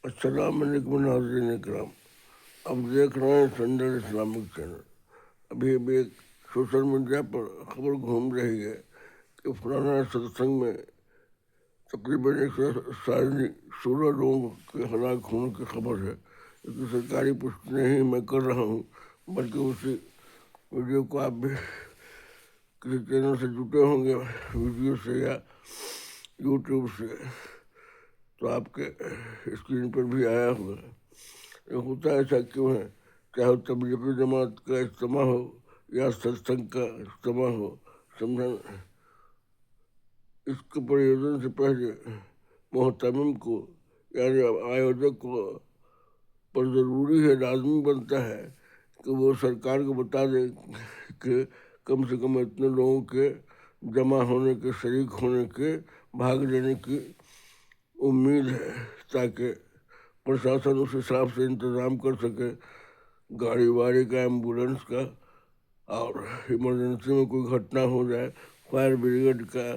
السلام علیکم ناظرین اکرام، اب دیکھ رہے ہیں سنڈر اسلامک چینل۔ ابھی ابھی ایک سوشل میڈیا پر خبر گھوم رہی ہے کہ فلانا ستسنگ میں تقریباً 116 لوگوں کے ہلاک ہونے کی خبر ہے۔ اس کی سرکاری پشٹی نہیں میں کر رہا ہوں، بلکہ اسی ویڈیو کو آپ بھی کسی چینل سے جٹے ہوں گے، ویڈیو سے یا یوٹیوب سے، تو آپ کے اسکرین پر بھی آیا ہوگا۔ یہ ہوتا ایسا کیوں ہے؟ چاہے تبلیغی جماعت کا اجتماع ہو یا ستسنگ کا اجتماع ہو، سمجھا؟ اس کے پریوجن سے پہلے محتمم کو یعنی آیوجک کو پر ضروری ہے، لازمی بنتا ہے کہ وہ سرکار کو بتا دے کہ کم سے کم اتنے لوگوں کے جمع ہونے کے، شریک ہونے کے، بھاگ لینے کی امید ہے، تاکہ پرشاسن اس حساب سے انتظام کر سکے، گاڑی واڑی کا، ایمبولینس کا، اور ایمرجنسی میں کوئی گھٹنا ہو جائے فائر بریگیڈ کا،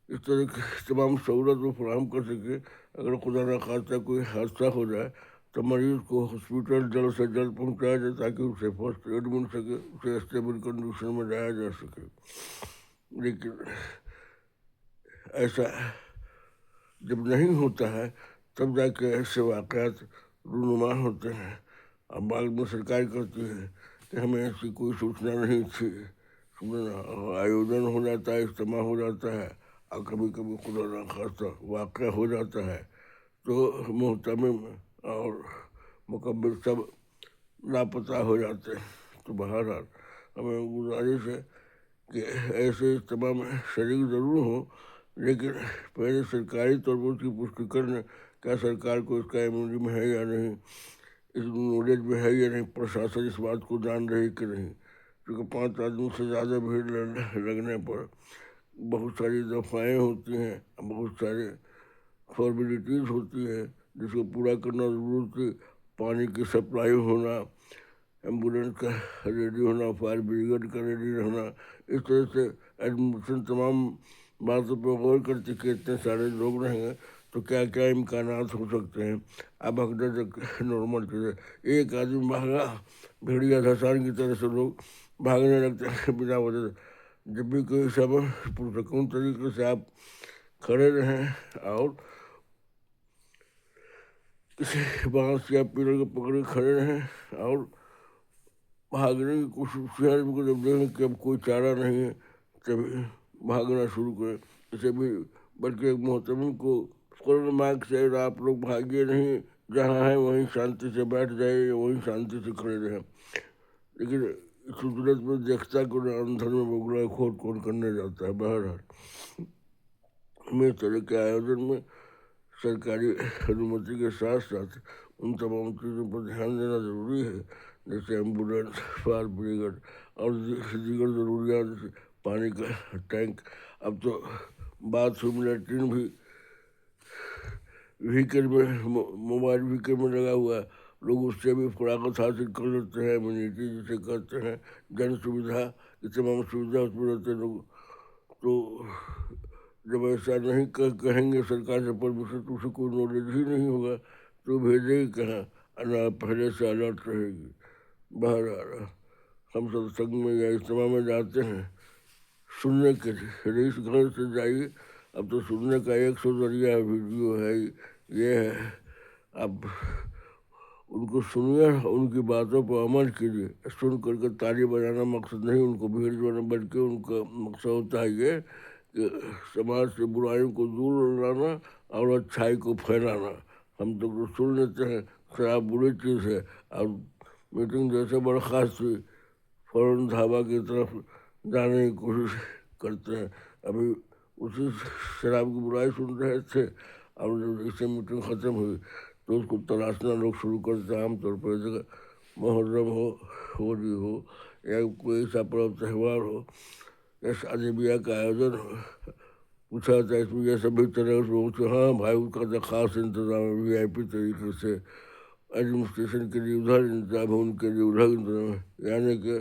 اس طرح کی تمام سہولت وہ فراہم کر سکے۔ اگر خدا نخواستہ کوئی حادثہ ہو جائے تو مریض کو ہاسپٹل جلد سے جلد پہنچایا جائے تاکہ اسے فرسٹ ایڈ مل سکے، اسے اسٹیبل کنڈیشن میں لایا جا سکے۔ لیکن ایسا جب نہیں ہوتا ہے تب جا کے ایسے واقعات رونما ہوتے ہیں، اور بعد میں سرکار کرتی ہے کہ ہمیں ایسی کوئی سوچنا نہیں تھی، آیوجن ہو جاتا ہے، اجتماع ہو جاتا ہے، اور کبھی کبھی خدا نخواستہ واقعہ ہو جاتا ہے تو محتمم اور مکبر سب لاپتہ ہو جاتے ہیں۔ تو بہرحال ہمیں گزارش ہے کہ ایسے اجتماع میں شریک ضرور ہوں، لیکن پہلے سرکاری طور پر اس کی پشٹی کرنا، کیا سرکار کو اس کا علم ہے یا نہیں، اس نالج میں ہے یا نہیں، پرشاسن اس بات کو جان رہی کہ نہیں، کیونکہ 5 آدمی سے زیادہ بھیڑ لگنے پر بہت ساری دفعائیں ہوتی ہیں، بہت سارے فارمیلٹیز ہوتی ہے جس کو پورا کرنا ضرور تھی، پانی کی سپلائی ہونا، ایمبولینس کا ریڈی ہونا، فائر بریگیڈ کا ریڈی ہونا، اس طرح سے ایڈمنسٹریشن تمام باتوں پہ غور کرتے کہ اتنے سارے لوگ رہیں گے تو کیا کیا امکانات ہو سکتے ہیں۔ اب حقیقت ایک نارمل چیز ہے، ایک آدمی بھاگا، بھیڑیا دھسان کی طرح سے لوگ بھاگنے لگتے ہیں بنا وجہ سے۔ جب بھی کوئی سبب پرسکون طریقے سے آپ کھڑے رہیں اور کسی بانس یا پیلر کو پکڑے کھڑے رہیں اور بھاگنے کی کوشش کو جب دیکھیں کہ اب کوئی چارہ نہیں ہے تبھی بھاگنا شروع کریں، اسے بھی بلکہ ایک محتمم کو قرآن مارک سے آپ لوگ بھاگیے نہیں، جہاں ہیں وہیں شانتی سے بیٹھ جائے، وہیں شانتی سے کھڑے رہیں۔ لیکن قدرت میں دیکھتا کہ اندر میں بگلا کھود کھود کرنے جاتا ہے۔ بہرحال ہمیں اس طرح کے آیوجن میں سرکاری انومتی کے ساتھ ساتھ ان تمام چیزوں پر دھیان دینا ضروری ہے، جیسے ایمبولینس، فائر بریگیڈ اور دیگر ضروریات، جیسے پانی کا ٹینک۔ اب تو باتھ روم لیٹرین بھی وہیکل میں، موبائل وہیکل میں لگا ہوا ہے، لوگ اس سے بھی فراغت حاصل کر لیتے ہیں، امیونٹی جسے کہتے ہیں، جن سویدھا، یہ تمام سویدھا اس میں رہتے ہیں لوگ۔ تو جب ایسا نہیں کہیں گے سرکار سے پرمیشن تو اسے کوئی نالج ہی نہیں ہوگا تو بھیجے گی کہاں، نہ پہلے سے الرٹ رہے گی۔ بہرحال ہم ستسنگ میں یا اجتماع میں جاتے ہیں سننے کے لیے، رئیس گھر سے جائیے، اب تو سننے کا 100 ذریعہ ہے، ویڈیو ہے، یہ ہے، اب ان کو سنیے، ان کی باتوں پر عمل کیجیے۔ سن کر کے تالی بجانا مقصد نہیں ان کو بھیڑ جانا، بلکہ ان کا مقصد ہوتا ہے یہ کہ سماج سے برائیوں کو دور لانا اور اچھائی کو پھیلانا۔ ہم تو سن لیتے ہیں شراب بری چیز ہے، اور میٹنگ جیسے برخاست ہوئی فوراً ڈھابا کی طرف جانے کی کوشش کرتے ہیں۔ ابھی اسی شراب کی برائی سن رہے تھے، اور جب اس سے میٹنگ ختم ہوئی تو اس کو تلاشنا لوگ شروع کرتے ہیں۔ عام طور پر جگہ محرم ہو، ہولی ہو، یا کوئی ایسا پرو تہوار ہو یا شادی بیاہ کا آیوجن ہو، پوچھا جاتا ہے اس میں یہ سب بھی طرح اس میں، ہاں بھائی اس کا تو خاص انتظام ہے، وی آئی پی طریقے سے ایڈمنسٹریشن کے لیے ادھر انتظام ہے، ان کے لیے ادھر انتظام ہے، یعنی کہ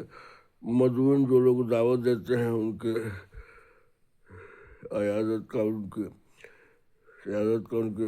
مدعوین جو لوگ دعوت دیتے ہیں ان کے عیادت کا، ان کے سیادت کا، ان کے